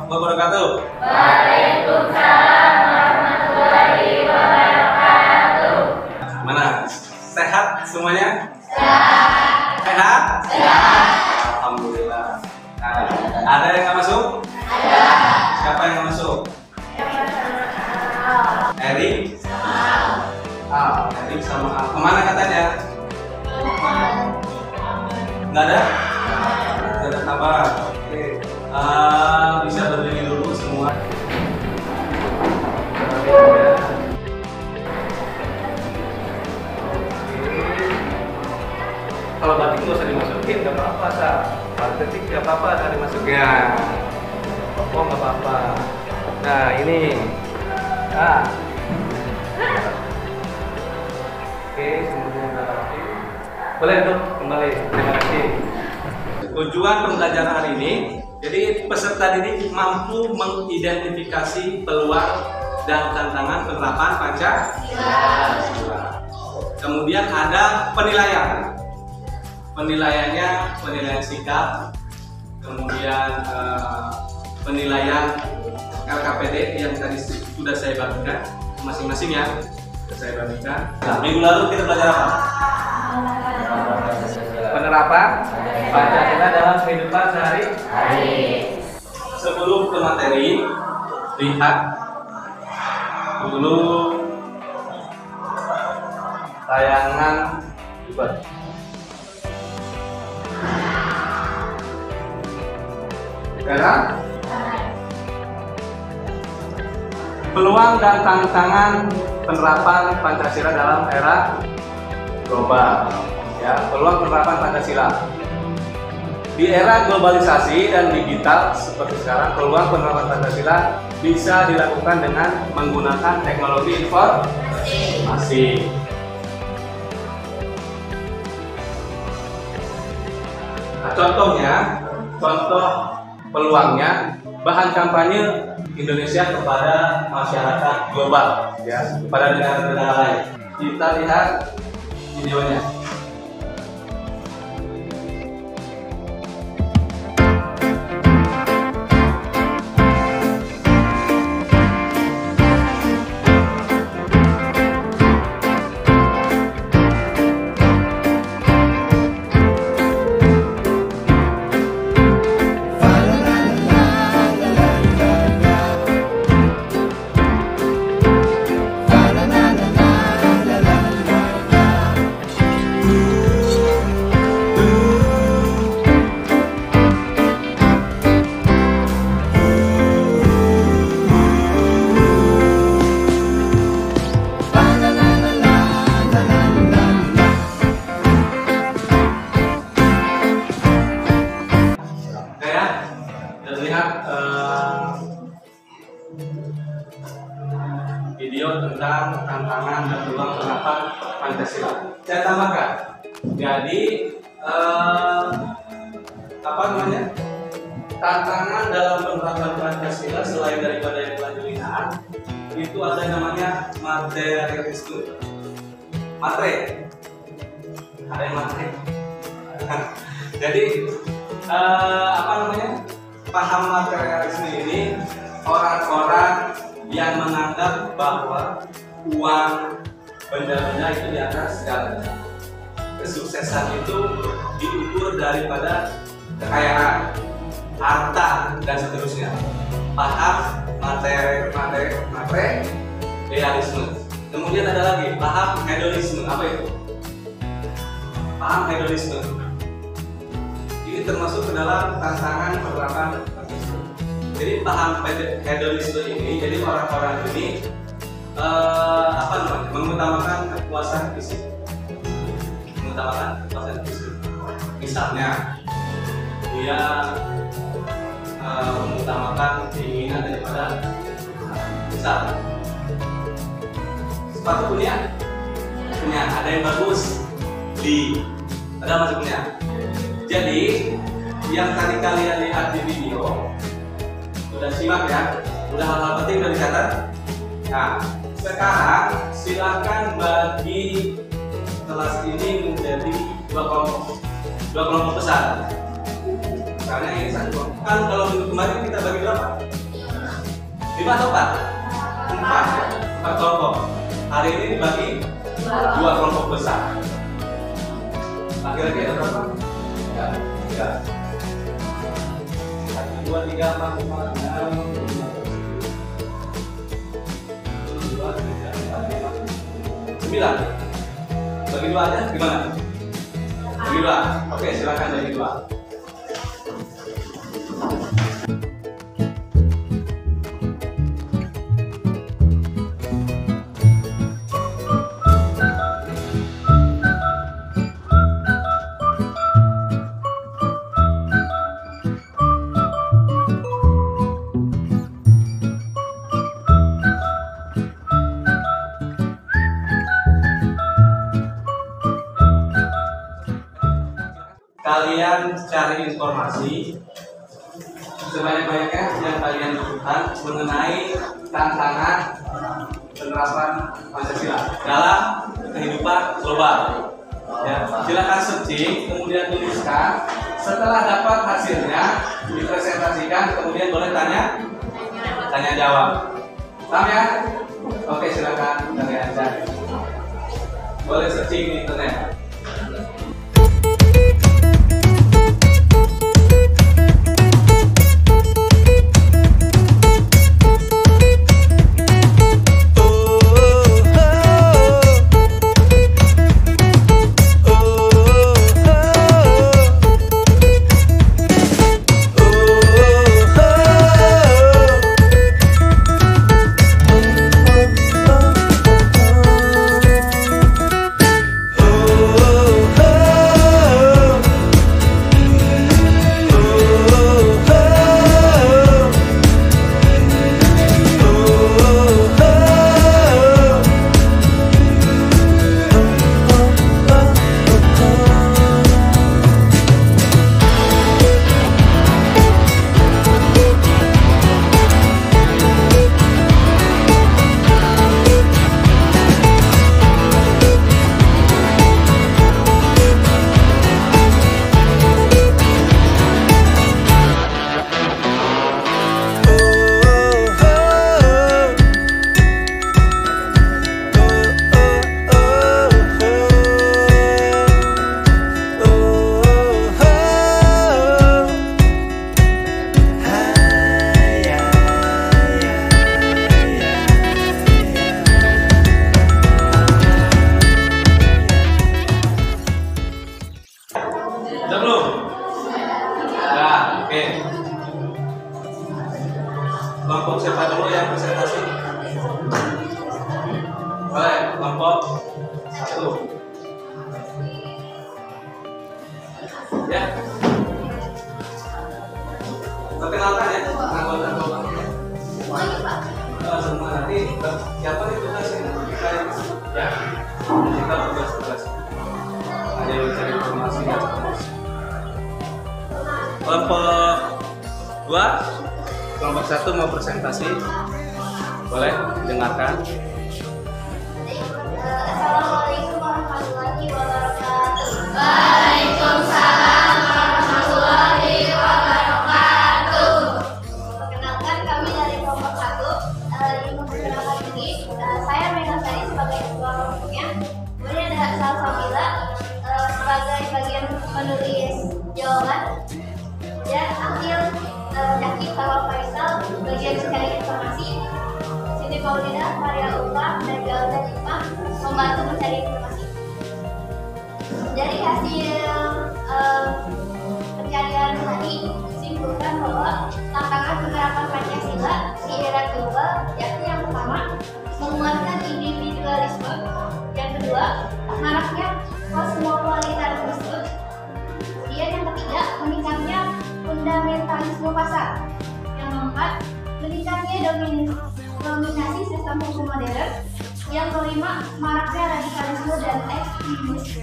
wabarakatuh. Waalaikumsalam warahmatullahi wabarakatuh. Mana? Sehat semuanya? Sehat. Sehat? Sehat. Alhamdulillah. Nah, ada yang nggak masuk? Ada. Siapa yang nggak masuk? Erik? Erik sama Al. Kemana katanya? Nggak ada? Nggak ada kabar. Oke. Bisa berdiri dulu semua. Kalau batik nggak usah dimasukin, nggak apa-apa, Sa. Batik nggak apa-apa, nggak dimasukin. Ya. Oh, nggak apa-apa. Nah, ini. Oke, semuanya udah rapi. Boleh tuh kembali. Terima kasih. Tujuan pembelajaran hari ini, jadi peserta didik mampu mengidentifikasi peluang dan tantangan penerapan Pancasila. Kemudian ada penilaian. Penilaiannya penilaian sikap, kemudian penilaian LKPD yang tadi sudah saya bagikan masing-masing ya, sudah saya bagikan. Nah, minggu lalu kita belajar apa? Penerapan Pancasila dalam kehidupan sehari-hari. Sebelum ke materi, lihat dulu tayangan debat. Sekarang peluang dan tantangan penerapan Pancasila dalam era global. Ya, peluang penerapan Pancasila. Di era globalisasi dan digital seperti sekarang, peluang penerapan Pancasila bisa dilakukan dengan menggunakan teknologi informasi. Nah, contoh peluangnya, bahan kampanye Indonesia kepada masyarakat global, ya, kepada negara-negara lain. Kita lihat videonya. Video tentang tantangan dan peluang penerapan Pancasila. Saya tambahkan, jadi tantangan dalam penerapan Pancasila selain daripada yang telah dilihat, itu ada yang namanya materialisme. Ada yang matre. Jadi paham materialisme ini orang-orang yang menganggap bahwa uang, benda-benda itu di atas segalanya. Kesuksesan itu diukur daripada kekayaan, harta, dan seterusnya. Paham materialisme. Kemudian ada lagi paham hedonisme. Apa itu? Paham hedonisme. Ini termasuk ke dalam tantangan penerapan. Jadi paham hedonisme ini, jadi orang-orang ini mengutamakan kepuasan fisik. Misalnya dia mengutamakan keinginan daripada misal sepatu punya, ada yang bagus, ada masih punya. Jadi yang tadi kalian lihat di video udah simak ya, udah hal-hal penting udah dicatat. Nah, sekarang silakan bagi kelas ini menjadi dua kelompok besar. Misalnya ini satu kelompok. Kan kalau minggu kemarin kita bagi berapa? 5 atau 4? 4 ya, 4 kelompok. Hari ini dibagi 2 kelompok besar. Laki-laki ada berapa? 3. 1, 2, 3, 4, 5, 6, 2, 3, 4, 5, 9. Bagi 2 aja gimana? Bagi 2. Oke, silakan bagi 2. Kalian cari informasi sebanyak-banyaknya yang kalian butuhkan mengenai tantangan penerapan Pancasila dalam kehidupan global. Ya, silakan searching, kemudian tuliskan. Setelah dapat hasilnya, dipresentasikan, kemudian boleh tanya jawab. Paham ya? Oke, silakan kalian cari. Boleh searching di internet. Sudah belum? Sudah, oke. Kelompok siapa dulu yang presentasi? Boleh, kelompok 1. Ya. Perkenalkan ya, anggota-anggotanya. Semua nanti siapa nih tugasnya? Ya, kita tugas-tugas. Ada yang mencari informasi ya. Kelompok 2, kelompok 1 mau presentasi, boleh dengarkan. Assalamualaikum warahmatullahi wabarakatuh. Waalaikumsalam warahmatullahi wabarakatuh. Perkenalkan, kami dari kelompok 1. Di perkenalkan ini, saya Megasari sebagai ketua kelompoknya. Kemudian ada Salsabila sebagai bagian penulis jawaban. Dan Akil Zaki Tawal Faisal bagian mencari informasi. Siti Paulina, Maria Ulfa, dan Galda Jipma membantu mencari informasi. Dari hasil pencarian tadi disimpulkan bahwa tantangan penerapan Pancasila di era global yakni yang pertama menguatkan individualisme, yang kedua maraknya kosmopolitanisme, kemudian yang ketiga meningkatnya fundamentalisme pasar, yang keempat meningkatnya dominasi sistem hukum modern, yang kelima maraknya radikalisme dan ekstremisme,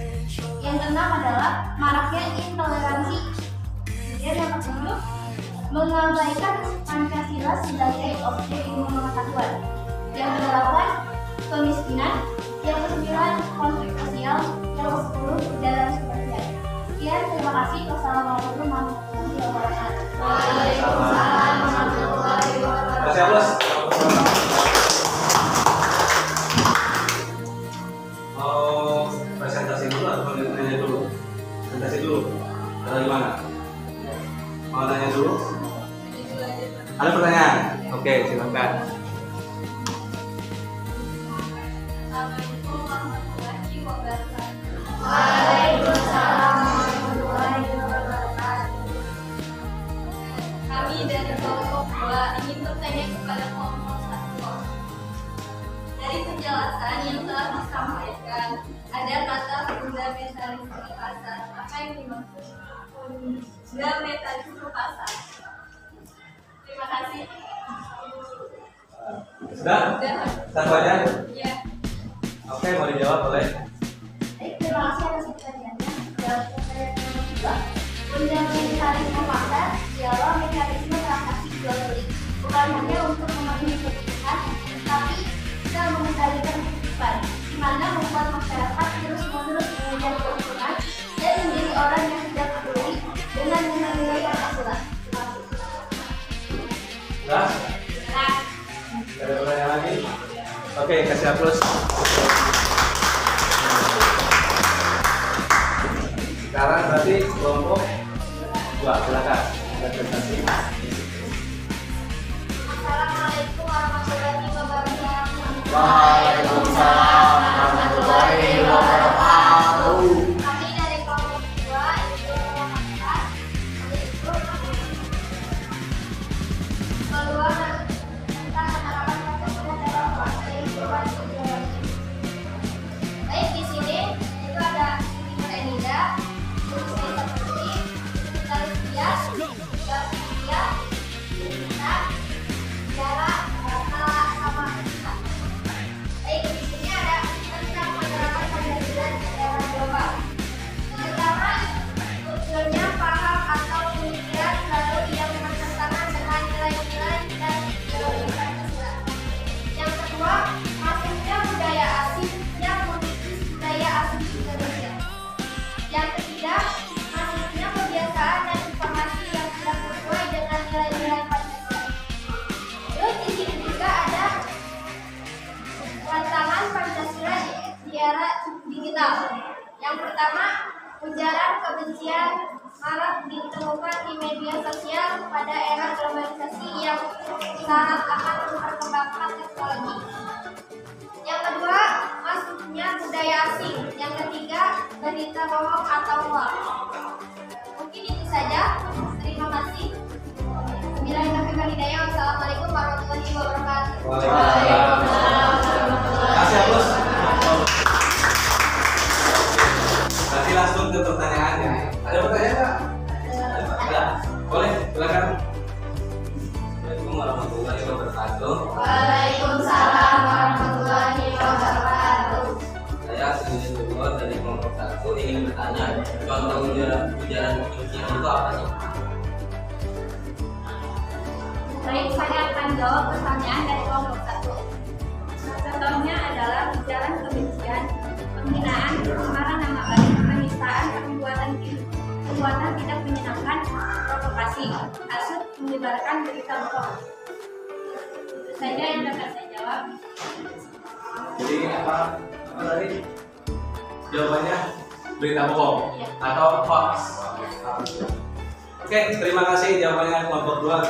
yang keenam adalah maraknya intoleransi, kemudian yang ketujuh mengabaikan Pancasila sebagai objek ilmu pengetahuan, yang kedelapan kemiskinan, yang kesembilan konflik sosial, yang ke-10 jalan seperti. Sekian, terima kasih. Wassalamualaikum warahmatullahi wabarakatuh. Waalaikumsalam warahmatullahi wabarakatuh. dulu. Atau gimana? Mau nanya dulu? Ada pertanyaan? Oke, silakan. Assalamualaikum warahmatullahi wabarakatuh. Waalaikumsalam warahmatullahi wabarakatuh. Kami dari kelompok 2 ingin bertanya kepada kelompok 1. Dari penjelasan yang telah disampaikan, ada kata fundamentalisme pasar. Apa yang dimaksud fundamentalisme pasar? Terima kasih. Sudah? Satu aja? Ya. Oke, mau dijawab boleh? Terima kasih atas pertanyaannya. Jawab pertanyaan nomor 2. Fundamentalisme pasar ialah mekanisme transaksi jual beli, bukan hanya untuk memenuhi kebutuhan, tapi bisa mengendalikan kehidupan, di mana membuat masyarakat terus-menerus mengejar keuntungan dan menjadi orang yang tidak peduli dengan nilai-nilai Pancasila. Sudah? Nah, Ada pertanyaan lagi? Oke, kasih aplaus. Sekarang berarti kelompok 2, silakan. Ada presentasi. Assalamualaikum warahmatullahi wabarakatuh. Waalaikumsalam warahmatullahi wabarakatuh. Kami dari kelompok 2 itu mengatakan yaitu peluang tentang penerapan Pancasila dalam praktek informasi jualan. Baik, di sini itu ada Enida, tulisnya seperti Galicia, jarak, sama kita. Baik, di sini ada tentang penerapan Pancasila di era global. Pertama, munculnya paham atau pemikiran lalu yang bertentangan dengan nilai-nilai dan ideologi Pancasila. Yang kedua, masuknya budaya asing yang mengikis budaya asing Indonesia. Yang ketiga, masuknya kebiasaan dan informasi yang tidak sesuai dengan nilai-nilai Pancasila. Terus di sini juga ada tantangan Pancasila di era digital. Yang pertama, ujaran kebencian marak ditemukan di media sosial pada era globalisasi yang syarat akan perkembangan teknologi. Yang kedua, masuknya budaya asing. Yang ketiga, berita bohong atau hoax. Mungkin itu saja. Terima kasih. Bismillahirrahmanirrahim. Wassalamualaikum warahmatullahi wabarakatuh. Waalaikumsalam. Kasih aplaus. Berarti langsung ke pertanyaannya. Ada pertanyaan nggak? Ada. Boleh, silakan. Assalamualaikum warahmatullahi wabarakatuh. Waalaikumsalam warahmatullahi wabarakatuh. Saya Sini Lugor dari kelompok 1 ingin bertanya, contoh ujaran kebencian itu apa sih? Baik, saya akan jawab pertanyaan dari kelompok 1. Contohnya adalah ujaran kebencian, penghinaan, pencemaran nama baik, penistaan, perbuatan tidak menyenangkan, provokasi, hasut, menyebarkan berita bohong. Itu saja yang dapat saya jawab. Jadi apa tadi? Jawabannya berita bohong atau hoax. Oke, terima kasih jawabannya kelompok 2.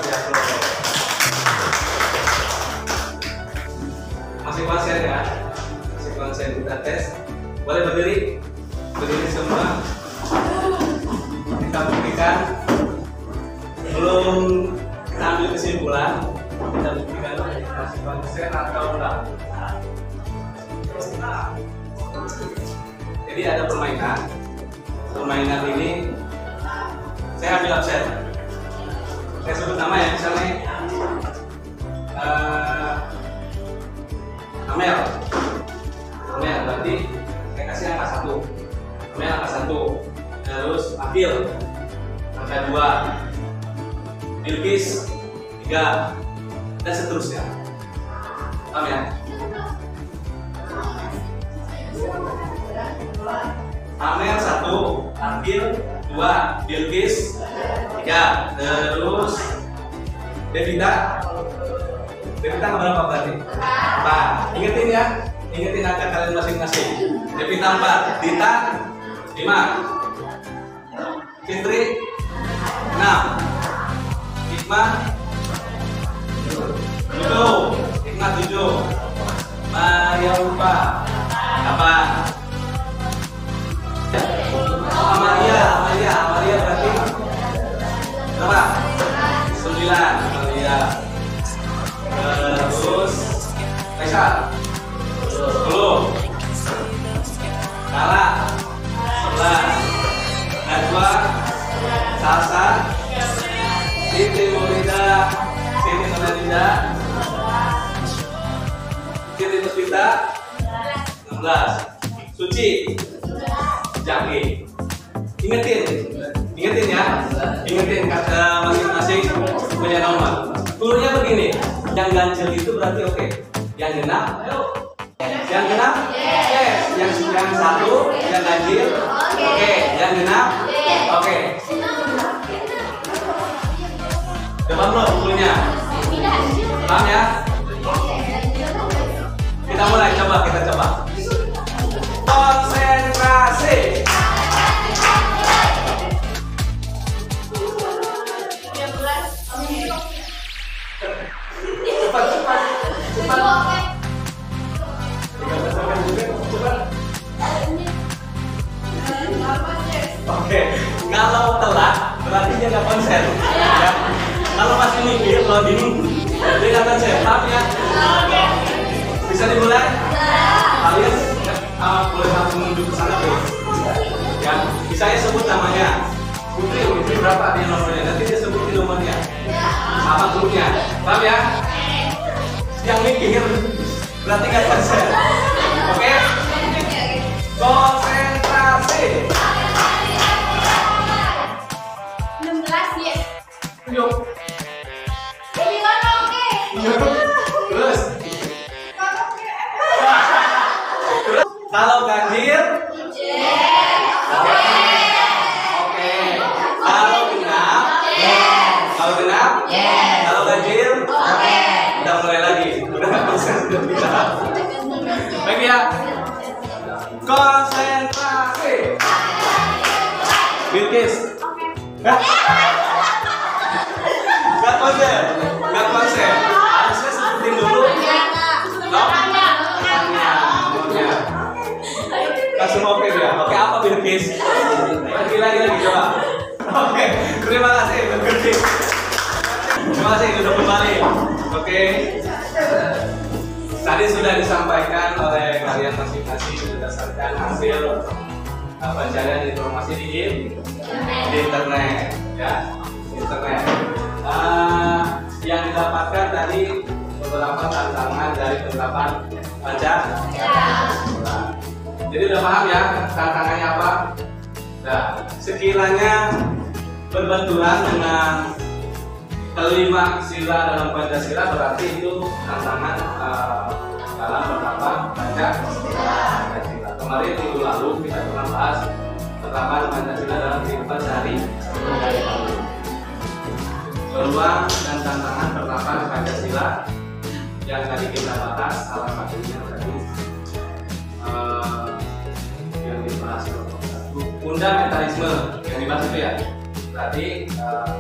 Masih konsen ya? Masih konsen, kita tes. Boleh berdiri? Berdiri semua. Kita buktikan. Belum kita ambil kesimpulan. Kita buktikan masih konsen atau enggak. Jadi ada permainan. Permainan ini saya ambil absen. Saya sebut nama ya, misalnya Amel. Amel, berarti saya kasih angka 1. Amel angka 1. Terus Akil angka 2. Bilkis 3. Dan seterusnya. Paham ya? Amel 1, Akil 2, Bilkis 3. Terus Devita berapa berarti? 4. Ingetin ya, ingetin angka kalian masing-masing. Devita 4, Dita 5. Fitri 6, Hikmah 7, Hikmah 7, Maria lupa 8. Amalia berarti berapa? 9 Amalia. Terus Faisal 10, Kala 11, Najwa, Salsa, Siti Nurida, Siti Nurida, Siti Puspita 16, Suci, Jaki. Ingetin ya, ingetin kata masing-masing punya nomor. Turunnya begini, yang ganjil itu berarti oke, yang genap, yes, yang satu, yang ganjil, oke, yang genap, oke. Depan belum bukunya, paham ya? Kita mulai, kita coba. Konsentrasi. Oke, kalau telat berarti dia nggak konsen. Ya. Kalau masih mikir, loading, dia nggak konsen. Paham ya? Bisa dimulai? Kalian boleh langsung menuju ke sana, Bu. Ya, bisa ya sebut namanya. Putri berapa dia nomornya? Nanti dia sebutin nomornya. Sama grupnya. Paham ya? Yang mikir berarti nggak konsen. Oke? Konsentrasi. 16 yes. Yuk. Ini kan oke. Terus. Kalau ganjil, oke. Kalau genap, kalau ganjil, udah mulai lagi. Udah konsen, udah bisa. Baik ya. Konsentrasi. Bilkis. Gak konsen. Harusnya sebutin dulu. Nomornya. Langsung oke dia. Oke, apa Bilkis? Lagi coba. Oke, terima kasih Bilkis. Terima kasih sudah kembali. Oke. Tadi sudah disampaikan oleh kalian masing-masing berdasarkan hasil pencarian informasi di internet, ya, internet. Yang didapatkan tadi beberapa tantangan dari penerapan Pancasila. Jadi udah paham ya tantangannya apa? Nah, sekiranya berbenturan dengan kelima sila dalam Pancasila berarti itu tantangan dalam penerapan Pancasila. Kemarin minggu lalu kita pernah bahas penerapan Pancasila dalam kehidupan sehari-hari. Peluang dan tantangan penerapan Pancasila yang tadi kita bahas salah satunya tadi yang dibahas fundamentalisme yang dibahas itu ya. Berarti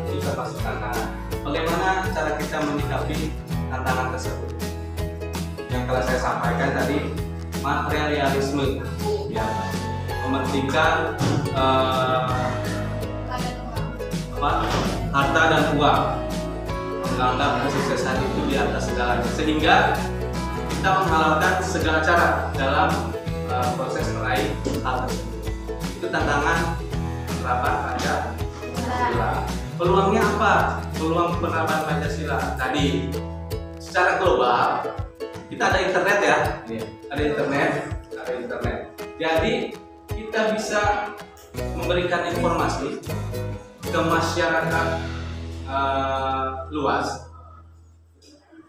ini termasuk tantangan. Bagaimana cara kita menyikapi tantangan tersebut? Yang telah saya sampaikan tadi, materialisme, ya, mementingkan harta dan uang, menganggap kesuksesan itu di atas segalanya, sehingga kita menghalalkan segala cara dalam proses meraih hal tersebut. Itu tantangan penerapan Pancasila. Peluangnya apa? Peluang penerapan Pancasila tadi secara global kita ada internet ya, ada internet. Jadi kita bisa memberikan informasi ke masyarakat luas,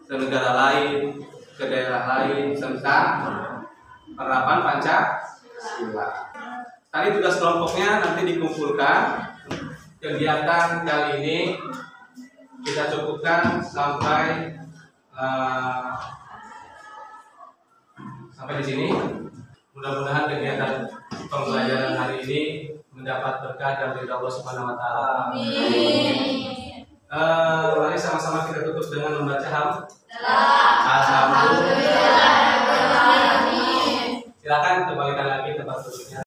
ke negara lain, ke daerah lain tentang penerapan Pancasila. Tadi tugas kelompoknya nanti dikumpulkan. Kegiatan kali ini kita cukupkan sampai di sini. Mudah-mudahan kegiatan pembelajaran hari ini mendapat berkah dan ridha Allah Subhanahu wa taala. Amin. Mari sama-sama kita tutup dengan membaca hamd. Alhamdulillah. Silakan kembalikan